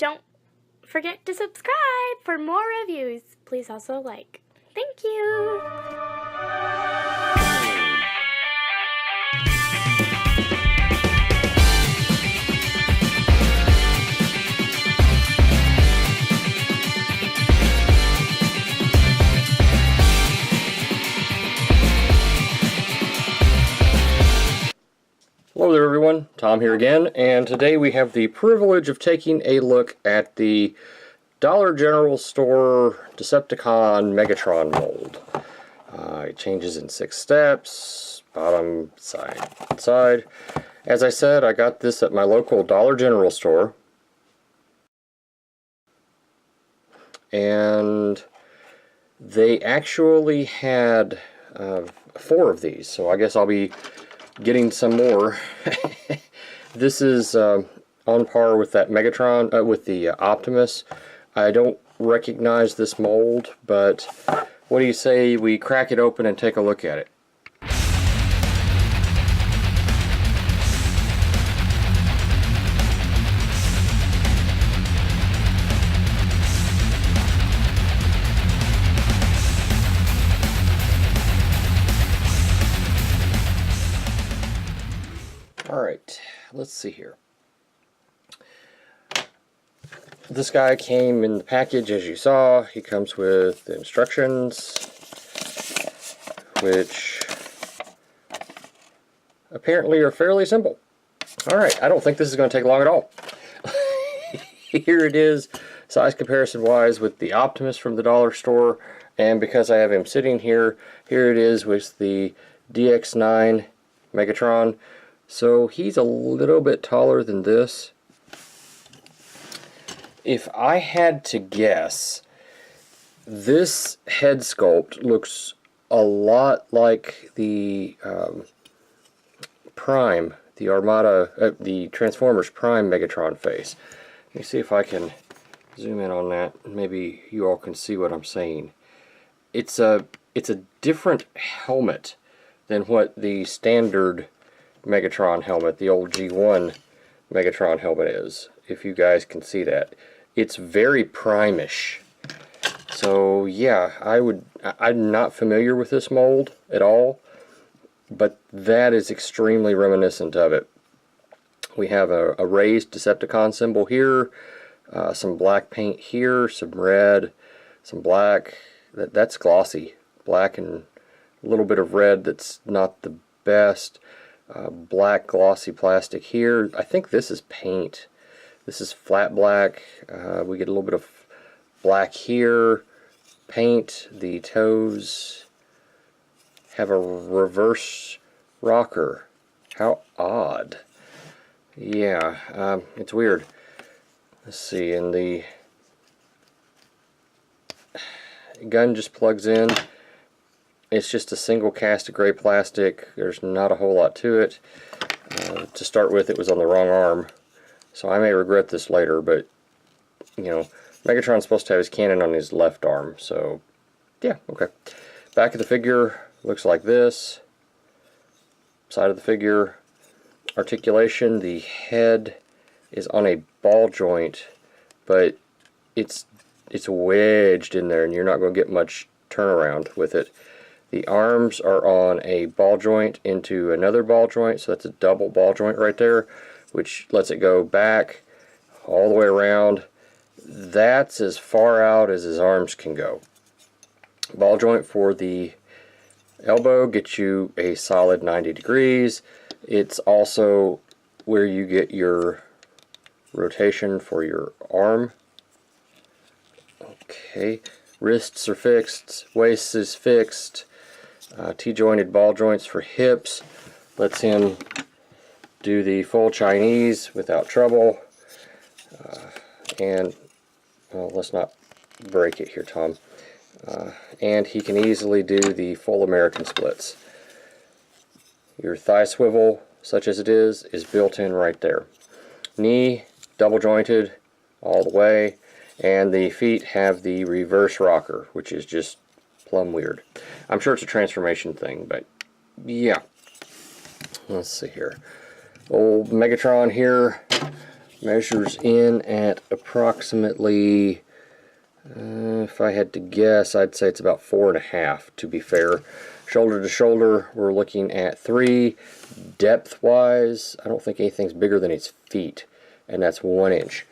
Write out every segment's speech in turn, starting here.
don't forget to subscribe for more reviews. Please also like. Thank you. Hello there everyone, Tom here again, and today we have the privilege of taking a look at the Dollar General Store Decepticon Megatron mold. It changes in 6 steps, bottom, side. As I said, I got this at my local Dollar General store, and they actually had 4 of these, so I guess I'll be getting some more. This is on par with that Megatron, with the Optimus. I don't recognize this mold, but what do you say we crack it open and take a look at it? Alright, let's see here. This guy came in the package, as you saw. He comes with the instructions, which apparently are fairly simple. Alright, I don't think this is going to take long at all. Here it is, size comparison wise, with the Optimus from the dollar store, and because I have him sitting here, here it is with the DX9 Megatron. So he's a little bit taller than this. If I had to guess, this head sculpt looks a lot like the Prime, the Armada, the Transformers Prime Megatron face. Let me see if I can zoom in on that. Maybe you all can see what I'm saying. It's a different helmet than what the standard Megatron helmet, the old G1 Megatron helmet is, if you guys can see that. It's very Prime-ish. So yeah, I'm not familiar with this mold at all, but that is extremely reminiscent of it. We have a raised Decepticon symbol here, some black paint here, some red, some black. That's glossy. Black and a little bit of red that's not the best. Black glossy plastic here. I think this is paint. This is flat black. We get a little bit of black here. Paint. The toes have a reverse rocker. How odd. Yeah, it's weird. Let's see, and the gun just plugs in. It's just a single cast of gray plastic. There's not a whole lot to it. To start with, it was on the wrong arm, so I may regret this later, but you know, Megatron's supposed to have his cannon on his left arm, so yeah, okay. Back of the figure looks like this. Side of the figure, articulation, the head is on a ball joint, but it's wedged in there and you're not going to get much turnaround with it. The arms are on a ball joint into another ball joint, so that's a double ball joint right there, which lets it go back all the way around. That's as far out as his arms can go. Ball joint for the elbow gets you a solid 90 degrees. It's also where you get your rotation for your arm. Okay, wrists are fixed, waist is fixed. T-jointed ball joints for hips. Lets him do the full Chinese without trouble. And, well, let's not break it here, Tom. And he can easily do the full American splits. Your thigh swivel, such as it is built in right there. Knee, double jointed all the way. And the feet have the reverse rocker, which is just plumb weird. I'm sure it's a transformation thing, but yeah. Let's see here. Old Megatron here. measures in at approximately, if I had to guess, I'd say it's about 4.5 to be fair. Shoulder to shoulder, we're looking at 3. Depth wise, I don't think anything's bigger than his feet, and that's 1 inch.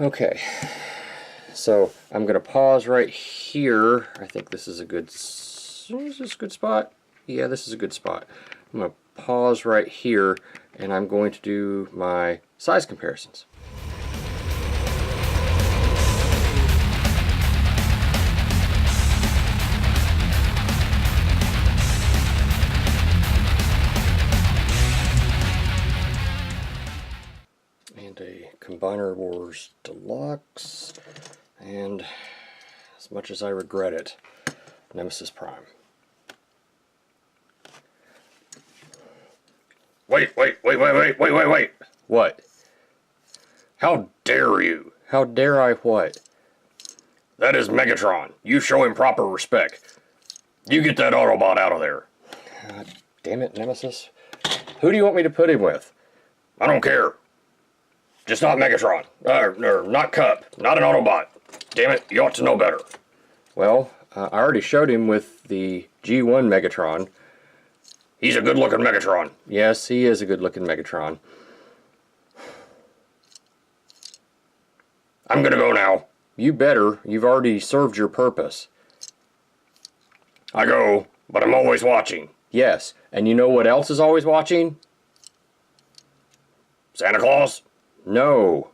Okay, so I'm going to pause right here. I think this is a good, is this a good spot? Yeah, this is a good spot. I'm going to pause right here, and I'm going to do my size comparisons. And a Combiner Wars Deluxe, and as much as I regret it, Nemesis Prime. Wait. What? How dare you? How dare I what? That is Megatron. You show him proper respect. You get that Autobot out of there. God damn it, Nemesis. Who do you want me to put him with? I don't care. Just not Megatron. Not Cup. Not an Autobot. Damn it, you ought to know better. Well, I already showed him with the G1 Megatron. He's a good-looking Megatron. Yes, he is a good-looking Megatron. I'm gonna go now. You better. You've already served your purpose. I go, but I'm always watching. Yes, and you know what else is always watching? Santa Claus? No.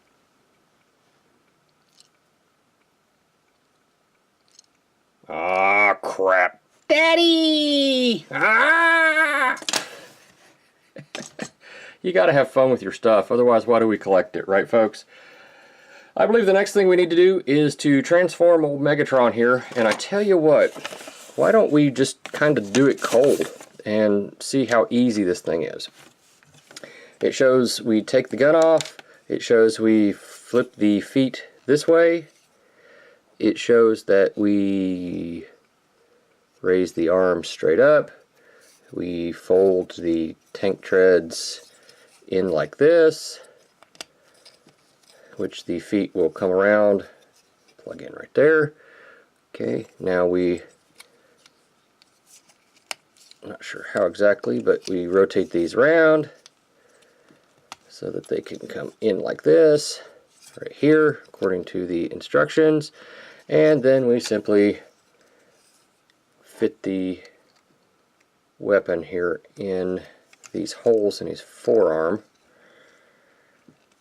Ah, crap. Daddy! Ah! You gotta have fun with your stuff, otherwise why do we collect it, right folks? I believe the next thing we need to do is to transform old Megatron here, and I tell you what, why don't we just kind of do it cold and see how easy this thing is. It shows we take the gun off, it shows we flip the feet this way, it shows that we raise the arms straight up, we fold the tank treads in like this, which the feet will come around, plug in right there. Okay, now I'm not sure how exactly, but we rotate these around so that they can come in like this, right here, according to the instructions, and then we simply fit the weapon here in these holes in his forearm,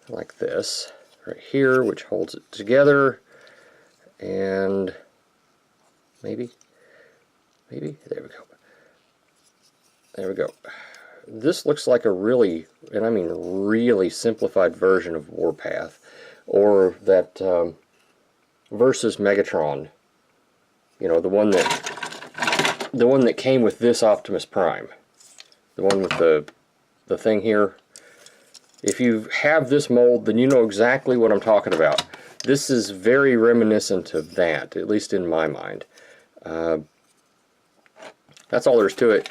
like this, right here, which holds it together, and maybe, there we go. There we go. This looks like a really, and I mean really simplified version of Warpath, or that Versus Megatron. You know, the one that came with this Optimus Prime, the one with the thing here. If you have this mold, then you know exactly what I'm talking about. This is very reminiscent of that, at least in my mind. That's all there is to it.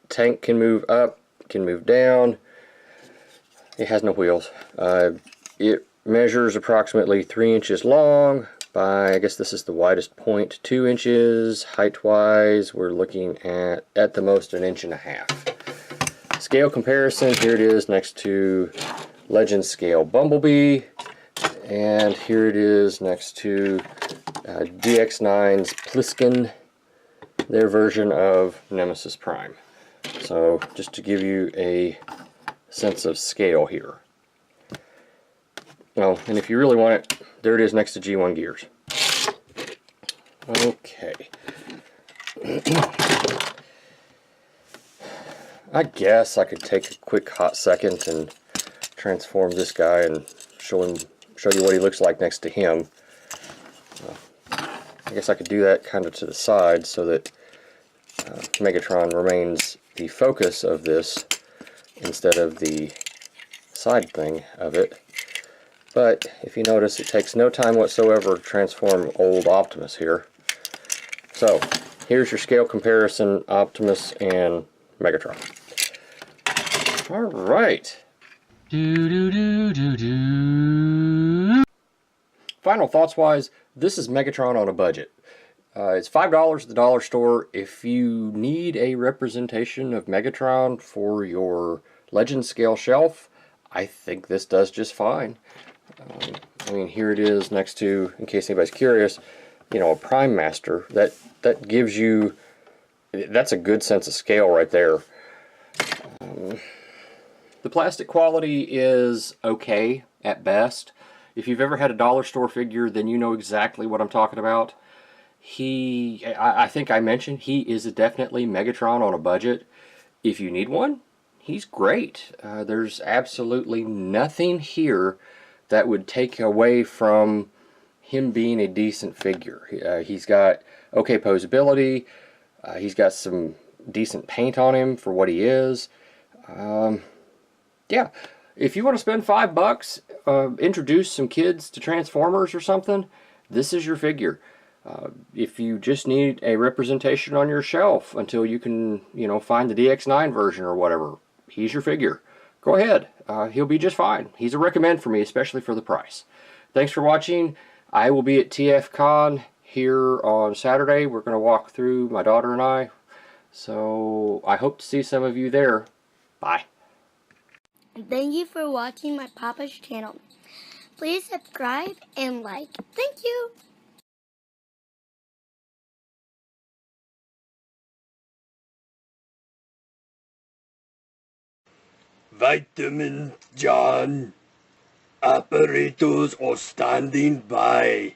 Tank can move up, can move down. It has no wheels. It measures approximately 3 inches long by, I guess this is the widest point, 2 inches. Height-wise, we're looking at the most, 1.5 inches. Scale comparison, here it is next to Legend Scale Bumblebee, and here it is next to DX9's Pliskin, their version of Nemesis Prime. So just to give you a sense of scale here. Oh, and if you really want it, there it is next to G1 Gears. Okay. I guess I could take a quick hot second and transform this guy and show you what he looks like next to him. I guess I could do that kind of to the side so that Megatron remains the focus of this instead of the side thing of it. But if you notice, it takes no time whatsoever to transform old Optimus here. So here's your scale comparison, Optimus and Megatron. Alright. Final thoughts wise, this is Megatron on a budget. It's $5 at the dollar store. If you need a representation of Megatron for your Legend scale shelf, I think this does just fine. I mean, here it is next to, in case anybody's curious, you know, a Prime Master. That gives you, that's a good sense of scale right there. The plastic quality is okay at best. If you've ever had a dollar store figure, then you know exactly what I'm talking about. I think I mentioned, he is definitely Megatron on a budget. If you need one, he's great. There's absolutely nothing here that would take away from him being a decent figure. He's got okay posability. He's got some decent paint on him for what he is. Yeah, if you want to spend $5, introduce some kids to Transformers or something, this is your figure. If you just need a representation on your shelf until you can, you know, find the DX9 version or whatever, he's your figure. Go ahead. He'll be just fine. He's a recommend for me, especially for the price. Thanks for watching. I will be at TFCon here on Saturday. We're going to walk through, my daughter and I. So I hope to see some of you there. Bye. Thank you for watching my Papa's channel. Please subscribe and like. Thank you. Vitamin John. Operators are standing by.